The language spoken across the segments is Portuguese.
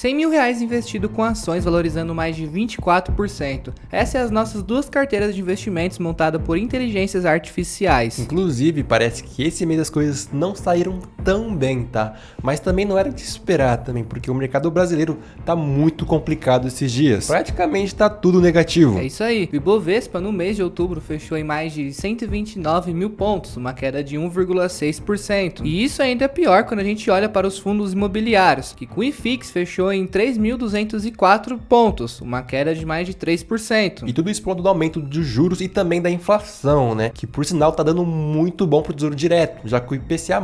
R$ 100 mil investido com ações valorizando mais de 24%. Essas são as nossas duas carteiras de investimentos montadas por inteligências artificiais. Inclusive, parece que esse mês as coisas não saíram tão bem, tá? Mas também não era de esperar também, porque o mercado brasileiro tá muito complicado esses dias. Praticamente tá tudo negativo. É isso aí. O Ibovespa no mês de outubro fechou em mais de 129 mil pontos, uma queda de 1,6%. E isso ainda é pior quando a gente olha para os fundos imobiliários, que com o IFIX fechou em 3.204 pontos, uma queda de mais de 3%. E tudo isso por conta do aumento dos juros e também da inflação, né? Que por sinal tá dando muito bom pro Tesouro Direto, já que o IPCA+,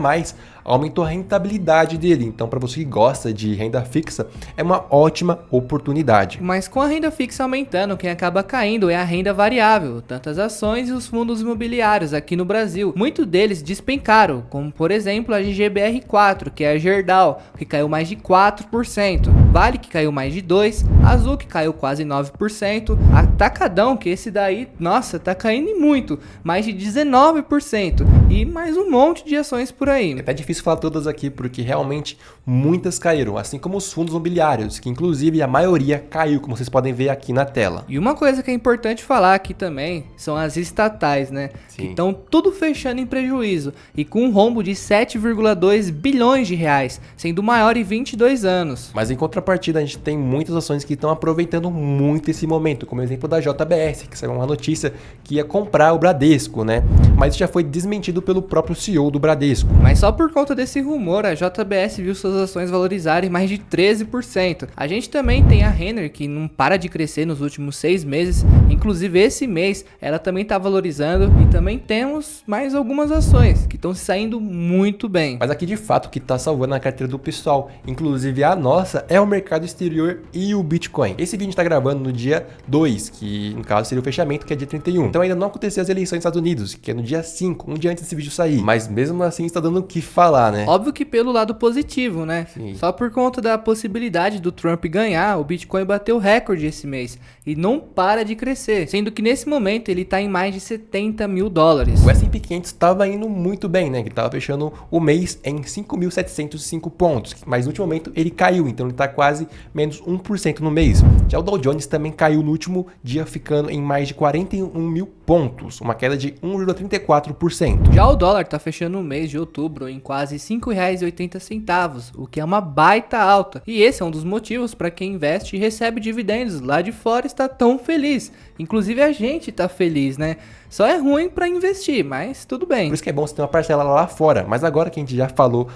aumentou a rentabilidade dele. Então, para você que gosta de renda fixa, é uma ótima oportunidade. Mas com a renda fixa aumentando, quem acaba caindo é a renda variável, tanto as ações e os fundos imobiliários aqui no Brasil. Muitos deles despencaram, como por exemplo a GBR4, que é a Gerdau, que caiu mais de 4%. Vale, que caiu mais de 2%, Azul, que caiu quase 9%, Atacadão, que esse daí, nossa, tá caindo muito, mais de 19%, e mais um monte de ações por aí. É até difícil falar todas aqui, porque realmente muitas caíram, assim como os fundos imobiliários, que inclusive a maioria caiu, como vocês podem ver aqui na tela. E uma coisa que é importante falar aqui também, são as estatais, né? Sim. Que estão tudo fechando em prejuízo, e com um rombo de 7,2 bilhões de reais, sendo o maior em 22 anos. Mas em contrapartida, a gente tem muitas ações que estão aproveitando muito esse momento, como o exemplo da JBS, que saiu uma notícia que ia comprar o Bradesco, né? Mas isso já foi desmentido pelo próprio CEO do Bradesco. Mas só por conta desse rumor, a JBS viu suas ações valorizarem mais de 13%. A gente também tem a Renner, que não para de crescer nos últimos 6 meses, inclusive esse mês ela também está valorizando, e também temos mais algumas ações que estão se saindo muito bem. Mas aqui de fato o que está salvando a carteira do pessoal, inclusive a nossa, é o mercado exterior e o Bitcoin. Esse vídeo a gente está gravando no dia 2, que no caso seria o fechamento, que é dia 31. Então ainda não aconteceu as eleições nos Estados Unidos, que é no dia 5, um dia antes desse vídeo sair. Mas mesmo assim está dando o que falar, né? Óbvio que pelo lado positivo, né? Sim. Só por conta da possibilidade do Trump ganhar, o Bitcoin bateu recorde esse mês e não para de crescer, sendo que nesse momento ele está em mais de 70 mil dólares. O S&P 500 estava indo muito bem, né? Que estava fechando o mês em 5.705 pontos, mas no último momento ele caiu, então ele está quase menos 1% no mês. Já o Dow Jones também caiu no último dia, ficando em mais de 41 mil pontos, uma queda de 1,34%. Já o dólar está fechando o mês de outubro em quase R$ 5,80, o que é uma baita alta. E esse é um dos motivos para quem investe e recebe dividendos lá de fora está tão feliz. Inclusive a gente está feliz, né? Só é ruim para investir, mas tudo bem. Por isso que é bom você ter uma parcela lá fora. Mas agora que a gente já falou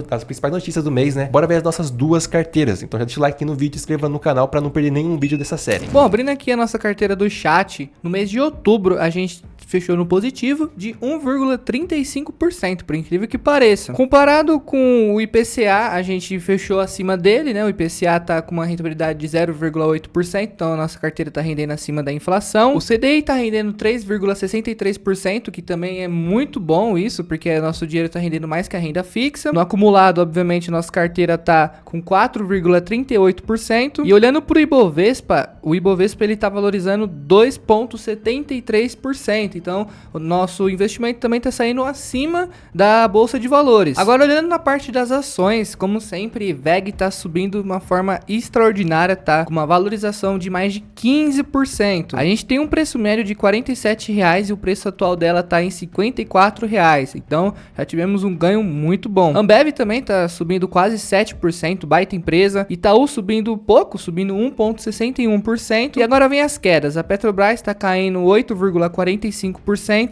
das principais notícias do mês, né? Bora ver as nossas duas carteiras. Então já deixa o like aqui no vídeo e inscreva no canal para não perder nenhum vídeo dessa série. Bom, abrindo aqui a nossa carteira do chat, no mês de outubro a gente fechou no positivo de 1,35%, por incrível que pareça. Comparado com o IPCA, a gente fechou acima dele, né? O IPCA tá com uma rentabilidade de 0,8%, então a nossa carteira tá rendendo acima da inflação. O CDI tá rendendo 3,63%, que também é muito bom isso, porque nosso dinheiro tá rendendo mais que a renda fixa. No acumulado, obviamente, nossa carteira tá com 4,38%. E olhando pro Ibovespa, o Ibovespa ele tá valorizando 2,73%. Então, o nosso investimento também está saindo acima da Bolsa de Valores. Agora, olhando na parte das ações, como sempre, VEG está subindo de uma forma extraordinária, tá? Com uma valorização de mais de 15%. A gente tem um preço médio de R$ 47,00 e o preço atual dela está em R$ 54,00. Então, já tivemos um ganho muito bom. Ambev também está subindo quase 7%, baita empresa. Itaú subindo pouco, subindo 1,61%. E agora vem as quedas. A Petrobras está caindo 8,45%.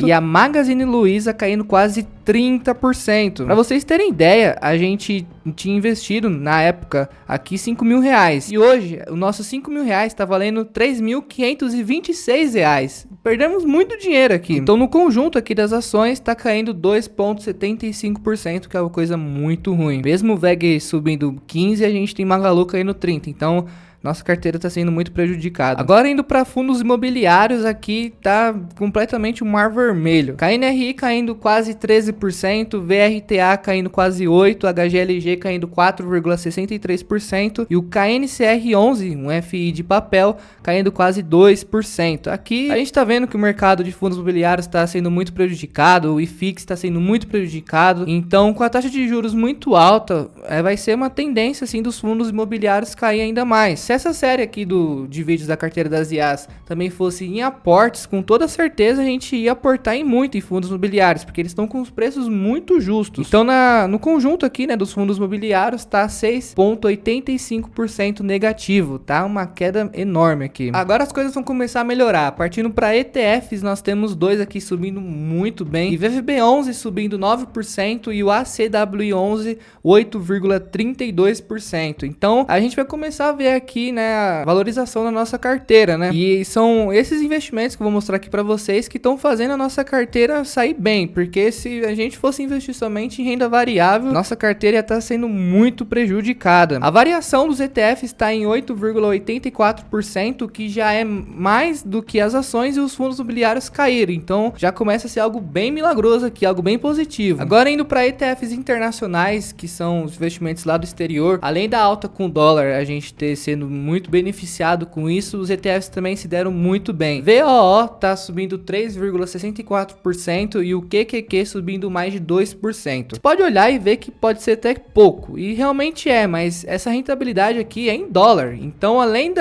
E a Magazine Luiza caindo quase 30%. Para vocês terem ideia, a gente tinha investido na época aqui R$ 5.000 e hoje o nosso R$ 5.000 está valendo R$ 3.526. Perdemos muito dinheiro aqui. Então no conjunto aqui das ações está caindo 2,75%, que é uma coisa muito ruim. Mesmo o VEG subindo 15%, a gente tem Magalu caindo 30%. Então nossa carteira está sendo muito prejudicada. Agora indo para fundos imobiliários, aqui tá completamente um mar vermelho. KNRI caindo quase 13%, VRTA caindo quase 8%, HGLG caindo 4,63% e o KNCR11, um FI de papel, caindo quase 2%. Aqui a gente está vendo que o mercado de fundos imobiliários está sendo muito prejudicado, o IFIX está sendo muito prejudicado, então com a taxa de juros muito alta, vai ser uma tendência assim dos fundos imobiliários cair ainda mais. Se essa série aqui de vídeos da carteira das IAs também fosse em aportes, com toda certeza a gente ia aportar muito em fundos imobiliários, porque eles estão com os preços muito justos. Então no conjunto aqui, né, dos fundos imobiliários tá 6,85% negativo, tá? Uma queda enorme aqui. Agora as coisas vão começar a melhorar. Partindo para ETFs, nós temos dois aqui subindo muito bem. E VVB11 subindo 9% e o ACWI11 8,32%. Então a gente vai começar a ver aqui, né, a valorização da nossa carteira, né? E são esses investimentos que eu vou mostrar aqui para vocês que estão fazendo a nossa carteira sair bem, porque se a gente fosse investir somente em renda variável, nossa carteira ia estar sendo muito prejudicada. A variação dos ETFs está em 8,84%, que já é mais do que as ações e os fundos imobiliários caíram. Então já começa a ser algo bem milagroso aqui, algo bem positivo. Agora indo para ETFs internacionais, que são os investimentos lá do exterior, além da alta com o dólar, a gente ter sendo muito beneficiado com isso, os ETFs também se deram muito bem. VOO tá subindo 3,64% e o QQQ subindo mais de 2%. Você pode olhar e ver que pode ser até pouco, e realmente é, mas essa rentabilidade aqui é em dólar. Então, além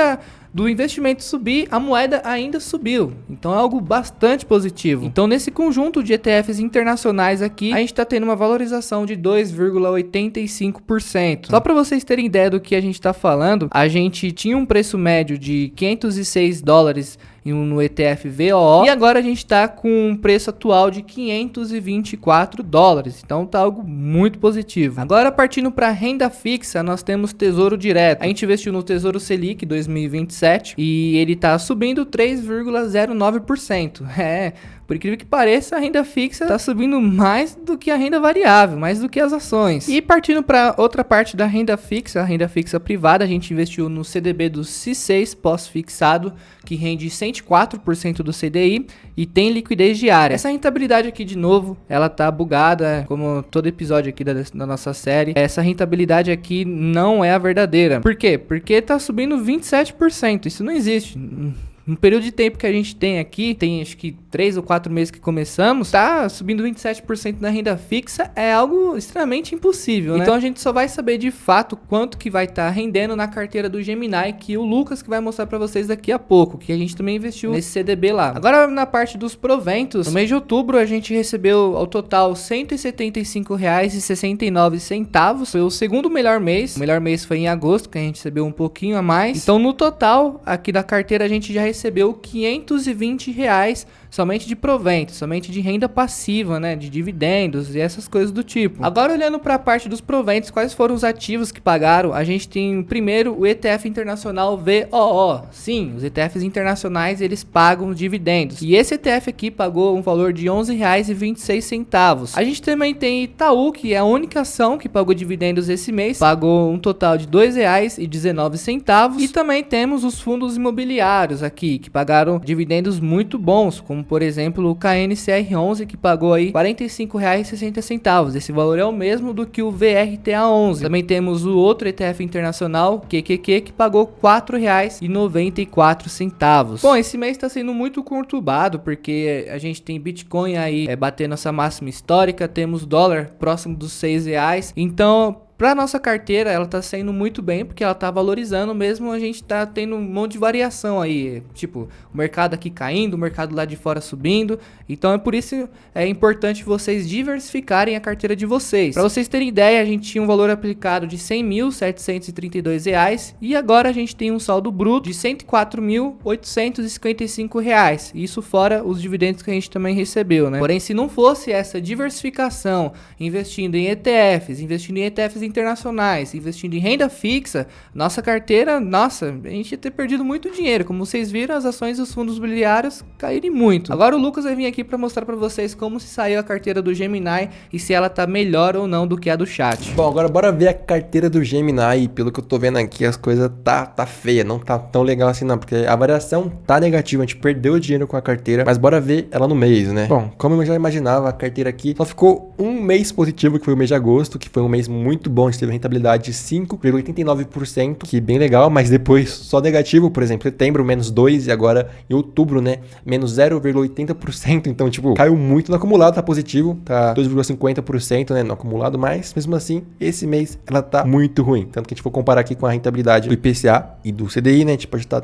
do investimento subir, a moeda ainda subiu. Então é algo bastante positivo. Então nesse conjunto de ETFs internacionais aqui, a gente está tendo uma valorização de 2,85%. Só para vocês terem ideia do que a gente está falando, a gente tinha um preço médio de $506 no ETF VOO, e agora a gente está com um preço atual de $524. Então tá algo muito positivo. Agora partindo para renda fixa, nós temos Tesouro Direto. A gente investiu no Tesouro Selic 2027 e ele tá subindo 3,09%. Por incrível que pareça, a renda fixa está subindo mais do que a renda variável, mais do que as ações. E partindo para outra parte da renda fixa, a renda fixa privada, a gente investiu no CDB do C6 pós-fixado, que rende 104% do CDI e tem liquidez diária. Essa rentabilidade aqui, de novo, ela tá bugada, como todo episódio aqui da nossa série. Essa rentabilidade aqui não é a verdadeira. Por quê? Porque tá subindo 27%. Isso não existe. No período de tempo que a gente tem aqui, tem acho que 3 ou 4 meses que começamos, tá subindo 27% na renda fixa, é algo extremamente impossível, né? Então a gente só vai saber de fato quanto que vai estar rendendo na carteira do Gemini, que o Lucas que vai mostrar pra vocês daqui a pouco, que a gente também investiu nesse CDB lá. Agora na parte dos proventos, no mês de outubro a gente recebeu ao total R$ 175,69, foi o segundo melhor mês. O melhor mês foi em agosto, que a gente recebeu um pouquinho a mais. Então no total, aqui da carteira a gente já recebeu R$ 520 somente de provento, somente de renda passiva, né, de dividendos e essas coisas do tipo. Agora olhando para a parte dos proventos, quais foram os ativos que pagaram? A gente tem primeiro o ETF internacional VOO. Sim, os ETFs internacionais eles pagam dividendos. E esse ETF aqui pagou um valor de R$ 11,26. A gente também tem Itaú, que é a única ação que pagou dividendos esse mês, pagou um total de R$ 2,19. E também temos os fundos imobiliários aqui, que pagaram dividendos muito bons, como por exemplo o KNCR11, que pagou aí R$ 45,60. Esse valor é o mesmo do que o VRTA11. Também temos o outro ETF internacional, QQQ, que pagou R$ 4,94. Bom, esse mês está sendo muito conturbado, porque a gente tem Bitcoin aí batendo essa máxima histórica, temos dólar próximo dos R$ 6. Então, para nossa carteira, ela tá saindo muito bem, porque ela tá valorizando mesmo, a gente tá tendo um monte de variação aí, tipo, o mercado aqui caindo, o mercado lá de fora subindo. Então é por isso é importante vocês diversificarem a carteira de vocês. Para vocês terem ideia, a gente tinha um valor aplicado de R$ 100.732 e agora a gente tem um saldo bruto de R$ 104.855. Isso fora os dividendos que a gente também recebeu, né? Porém, se não fosse essa diversificação, investindo em ETFs internacionais, investindo em renda fixa, nossa carteira, nossa, a gente ia ter perdido muito dinheiro. Como vocês viram, as ações dos fundos imobiliários caírem muito. Agora o Lucas vai vir aqui para mostrar para vocês como se saiu a carteira do Gemini e se ela tá melhor ou não do que a do chat. Bom, agora bora ver a carteira do Gemini. E pelo que eu tô vendo aqui, as coisas tá feia, não tá tão legal assim não, porque a variação tá negativa, a gente perdeu dinheiro com a carteira, mas bora ver ela no mês, né? Bom, como eu já imaginava, a carteira aqui só ficou um mês positivo, que foi o mês de agosto, que foi um mês muito bom, a gente teve rentabilidade de 5,89%, que bem legal, mas depois só negativo, por exemplo, setembro menos 2% e agora em outubro, né, menos 0,80%, então tipo, caiu muito no acumulado, tá positivo, tá 2,50%, né, no acumulado, mas mesmo assim, esse mês ela tá muito ruim, tanto que a gente for comparar aqui com a rentabilidade do IPCA e do CDI, né, a gente pode estar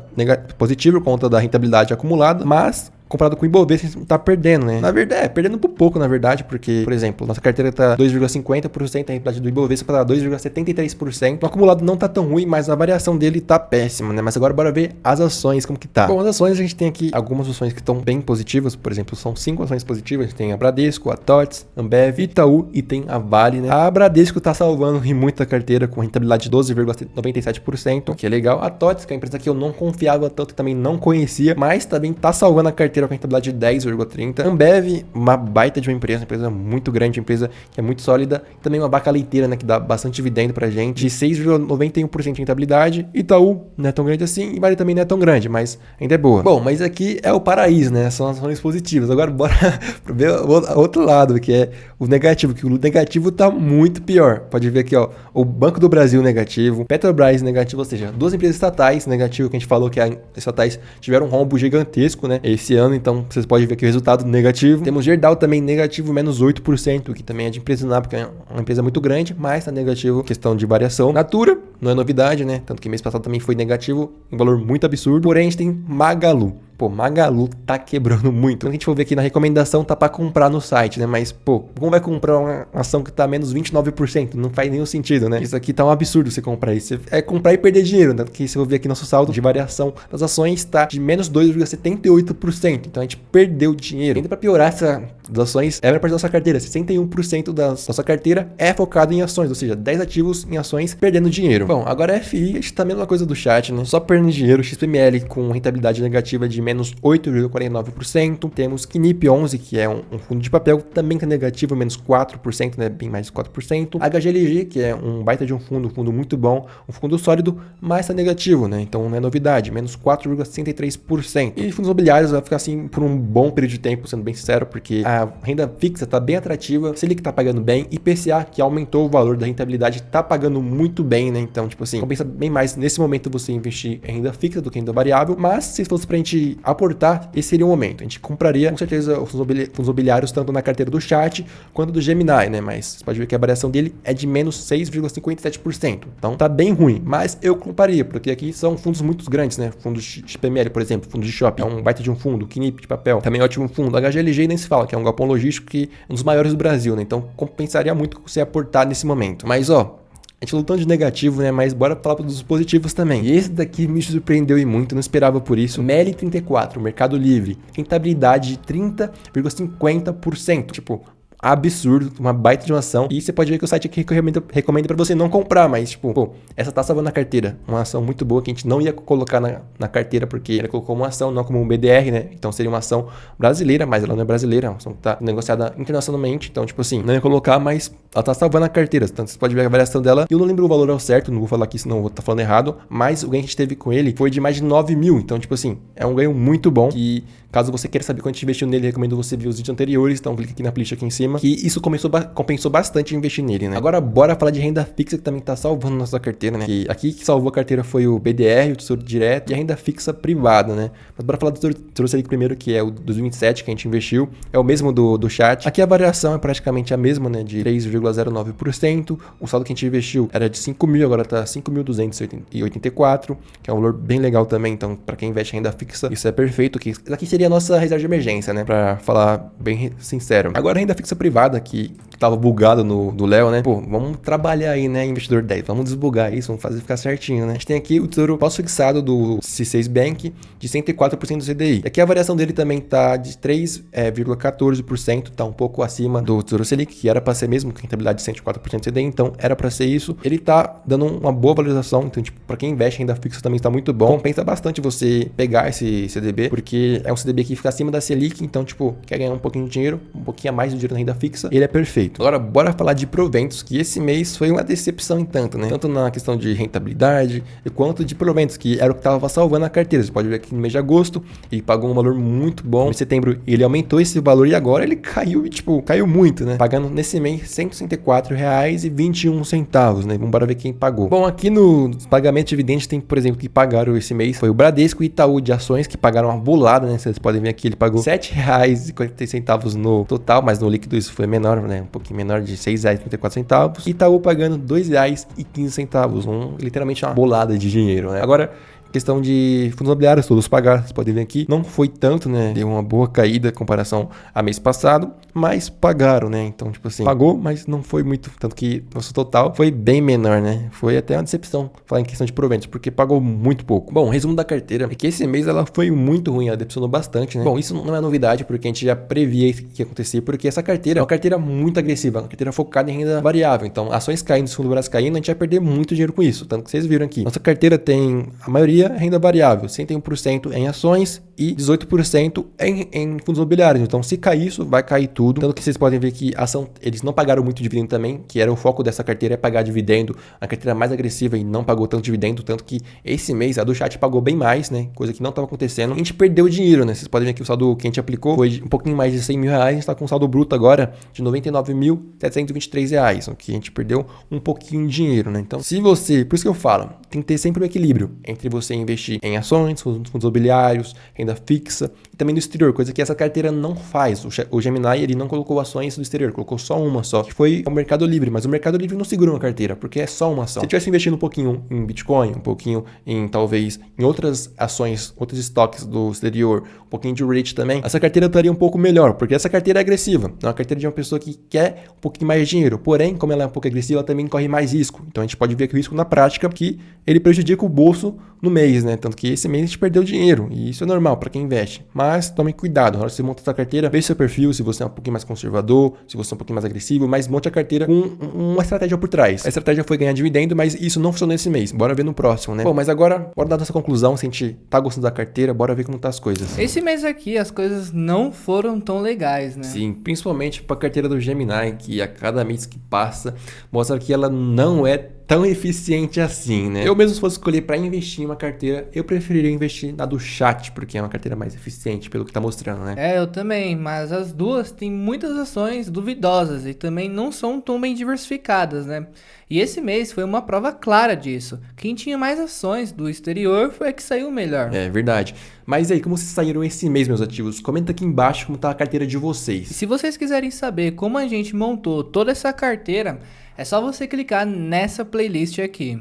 positivo por conta da rentabilidade acumulada, mas comparado com o Ibovespa, a gente tá perdendo, né? Na verdade, perdendo por pouco, na verdade, porque, por exemplo, nossa carteira tá 2,50%, a rentabilidade do Ibovespa tá 2,73%. O acumulado não tá tão ruim, mas a variação dele tá péssima, né? Mas agora bora ver as ações, como que tá. Bom, as ações, a gente tem aqui algumas ações que estão bem positivas, por exemplo, são 5 ações positivas, a gente tem a Bradesco, a TOTS, Ambev, Itaú e tem a Vale, né? A Bradesco tá salvando em muita carteira com rentabilidade de 12,97%, que é legal. A TOTS, que é a empresa que eu não confiava tanto e também não conhecia, mas também tá salvando a carteira com rentabilidade de 10,30%. Ambev, uma baita de uma empresa muito grande, empresa que é muito sólida. Também uma vaca leiteira, né, que dá bastante dividendo pra gente, de 6,91% de rentabilidade. Itaú não é tão grande assim e Vale também não é tão grande, mas ainda é boa. Bom, mas aqui é o paraíso, né, são ações positivas. Agora bora ver o outro lado, que é o negativo, que o negativo tá muito pior. Pode ver aqui, ó, o Banco do Brasil negativo, Petrobras negativo, ou seja, duas empresas estatais negativo, que a gente falou que as estatais tiveram um rombo gigantesco, né, esse ano, então vocês podem ver aqui o resultado negativo. Temos Gerdau também negativo, menos 8%, que também é de impressionar, porque é uma empresa muito grande, mas tá negativo, questão de variação. Natura, não é novidade, né, tanto que mês passado também foi negativo, um valor muito absurdo. Porém, a gente tem Magalu. Pô, Magalu tá quebrando muito. Quando a gente for ver aqui na recomendação, tá pra comprar no site, né? Mas, pô, como vai comprar uma ação que tá menos 29%? Não faz nenhum sentido, né? Isso aqui tá um absurdo você comprar isso. É comprar e perder dinheiro, né? Porque se eu ver aqui nosso saldo de variação das ações, tá de menos 2,78%. Então a gente perdeu dinheiro. Ainda pra piorar essa das ações, é a parte da nossa carteira. 61% da nossa carteira é focado em ações, ou seja, 10 ativos em ações perdendo dinheiro. Bom, agora a FI, a gente tá a mesma coisa do chat, né? Só perdendo dinheiro. XPML com rentabilidade negativa de menos 8,49%. Temos Knip 11, que é um fundo de papel, também tá negativo, menos 4%, né? Bem mais de 4%. HGLG, que é um baita de um fundo muito bom, um fundo sólido, mas tá negativo, né? Então não é novidade, menos 4,63%. E fundos imobiliários vai ficar assim por um bom período de tempo, sendo bem sincero, porque a renda fixa tá bem atrativa, Selic tá pagando bem, IPCA, que aumentou o valor da rentabilidade, tá pagando muito bem, né? Então, tipo assim, compensa bem mais nesse momento você investir em renda fixa do que em renda variável, mas se fosse pra gente aportar, esse seria o momento. A gente compraria com certeza os fundos imobiliários tanto na carteira do chat quanto do Gemini, né? Mas você pode ver que a variação dele é de menos 6,57%. Então tá bem ruim, mas eu compraria, porque aqui são fundos muito grandes, né? Fundos de PML, por exemplo, fundos de shopping, é um baita de um fundo, Knip de papel, também é ótimo fundo. HGLG nem se fala, que é um galpão logístico que é um dos maiores do Brasil, né? Então compensaria muito você aportar nesse momento. Mas ó, a gente falou tanto de negativo, né? Mas bora falar dos positivos também. E esse daqui me surpreendeu e muito, não esperava por isso. MELI34, Mercado Livre, rentabilidade de 30,50%. Tipo, absurdo, uma baita de uma ação. E você pode ver que o site aqui recomenda pra você não comprar, mas tipo, pô, essa tá salvando a carteira. Uma ação muito boa que a gente não ia colocar na carteira, porque ela colocou uma ação, não como um BDR, né? Então seria uma ação brasileira, mas ela não é brasileira, é uma ação que tá negociada internacionalmente. Então, tipo assim, não ia colocar, mas ela tá salvando a carteira. Então você pode ver a variação dela. Eu não lembro o valor ao certo, não vou falar aqui, senão eu vou estar falando errado. Mas o ganho que a gente teve com ele foi de mais de 9 mil. Então, tipo assim, é um ganho muito bom. E caso você queira saber quanto a gente investiu nele, recomendo você ver os vídeos anteriores. Então clique aqui na playlist aqui em cima, que isso compensou bastante investir nele, né? Agora bora falar de renda fixa, que também tá salvando nossa carteira, né? Que aqui que salvou a carteira foi o BDR, o Tesouro Direto e a renda fixa privada, né? Mas bora falar do Tesouro Selic primeiro, que é o 2027 que a gente investiu. É o mesmo do chat. Aqui a variação é praticamente a mesma, né? De 3,09%. O saldo que a gente investiu era de 5 mil, agora tá 5.284, que é um valor bem legal também. Então, pra quem investe em renda fixa, isso é perfeito. Que aqui seria a nossa reserva de emergência, né? Pra falar bem sincero. Agora, a renda fixa privada, que tava bugado no Léo, né? Pô, vamos trabalhar aí, né, investidor 10, vamos desbugar isso, vamos fazer ficar certinho, né? A gente tem aqui o tesouro pós-fixado do C6 Bank de 104% do CDI. Aqui a variação dele também tá de 3,14%, tá um pouco acima do Tesouro Selic, que era para ser mesmo com rentabilidade de 104% do CDI, então era para ser isso. Ele tá dando uma boa valorização, então tipo, para quem investe em renda fixa também está muito bom. Compensa bastante você pegar esse CDB, porque é um CDB que fica acima da Selic, então tipo, quer ganhar um pouquinho de dinheiro, um pouquinho a mais de dinheiro na renda fixa, ele é perfeito. Agora bora falar de proventos, que esse mês foi uma decepção em tanto, né? Tanto na questão de rentabilidade, quanto de proventos, que era o que tava salvando a carteira. Você pode ver aqui no mês de agosto, ele pagou um valor muito bom. Em setembro, ele aumentou esse valor e agora ele caiu, tipo, caiu muito, né? Pagando nesse mês R$164,21, né? Vamos ver quem pagou. Bom, aqui no pagamento de dividendos tem, por exemplo, que pagaram esse mês, foi o Bradesco e Itaú de ações, que pagaram uma bolada, né? Vocês podem ver aqui, ele pagou R$7,40 no total, mas no líquido isso foi menor, né? Um pouquinho menor, de R$6,34. Itaú pagando R$2,15, literalmente uma bolada de dinheiro, né? Agora, questão de fundos imobiliários, todos pagaram, vocês podem ver aqui, não foi tanto, né? Deu uma boa caída em comparação a mês passado, mas pagaram, né? Então, tipo assim, pagou, mas não foi muito, tanto que nosso total foi bem menor, né? Foi até uma decepção falar em questão de proventos, porque pagou muito pouco. Bom, o resumo da carteira é que esse mês ela foi muito ruim, ela decepcionou bastante, né? Bom, isso não é novidade, porque a gente já previa isso que ia acontecer, porque essa carteira é uma carteira muito agressiva, uma carteira focada em renda variável. Então, ações caindo, os fundos imobiliários caindo, a gente vai perder muito dinheiro com isso, tanto que vocês viram aqui. Nossa carteira tem, a maioria, renda variável, 101% em ações e 18% em fundos imobiliários. Então, se cair isso, vai cair tudo. Tanto que vocês podem ver que a ação, eles não pagaram muito dividendo também, que era o foco dessa carteira, é pagar dividendo. A carteira mais agressiva e não pagou tanto dividendo, tanto que esse mês a do chat pagou bem mais, né? Coisa que não estava acontecendo. A gente perdeu dinheiro, né? Vocês podem ver que o saldo que a gente aplicou foi um pouquinho mais de R$100 mil. A gente está com um saldo bruto agora de R$99.723, o que a gente perdeu um pouquinho de dinheiro, né? Então, se você, por isso que eu falo, tem que ter sempre um equilíbrio entre você investir em ações, fundos imobiliários, renda fixa e também do exterior, coisa que essa carteira não faz. O Gemini, ele não colocou ações do exterior, colocou só uma só, que foi o Mercado Livre, mas o Mercado Livre não segura uma carteira, porque é só uma ação. Se tivesse investindo um pouquinho em Bitcoin, um pouquinho em, talvez, em outras ações, outros estoques do exterior, um pouquinho de REIT também, essa carteira estaria um pouco melhor, porque essa carteira é agressiva, é uma carteira de uma pessoa que quer um pouquinho mais de dinheiro, porém, como ela é um pouco agressiva, ela também corre mais risco. Então a gente pode ver que o risco na prática, que ele prejudica o bolso no mês, né? Tanto que esse mês a gente perdeu dinheiro, e isso é normal para quem investe. Mas tome cuidado, na hora que você monta a carteira, veja seu perfil, se você é um pouquinho mais conservador, se você é um pouquinho mais agressivo, mas monte a carteira com uma estratégia por trás. A estratégia foi ganhar dividendo, mas isso não funcionou esse mês. Bora ver no próximo, né? Bom, mas agora, bora dar nossa conclusão, se a gente tá gostando da carteira, bora ver como tá as coisas. Esse mês aqui as coisas não foram tão legais, né? Sim, principalmente para a carteira do Gemini, que a cada mês que passa, mostra que ela não é tão eficiente assim, né? Eu mesmo, se fosse escolher para investir em uma carteira, eu preferiria investir na do chat, porque é uma carteira mais eficiente, pelo que tá mostrando, né? É, eu também, mas as duas têm muitas ações duvidosas e também não são tão bem diversificadas, né? E esse mês foi uma prova clara disso. Quem tinha mais ações do exterior foi a que saiu melhor. É verdade. Mas e aí, como vocês saíram esse mês, meus ativos? Comenta aqui embaixo como tá a carteira de vocês. E se vocês quiserem saber como a gente montou toda essa carteira, é só você clicar nessa playlist aqui.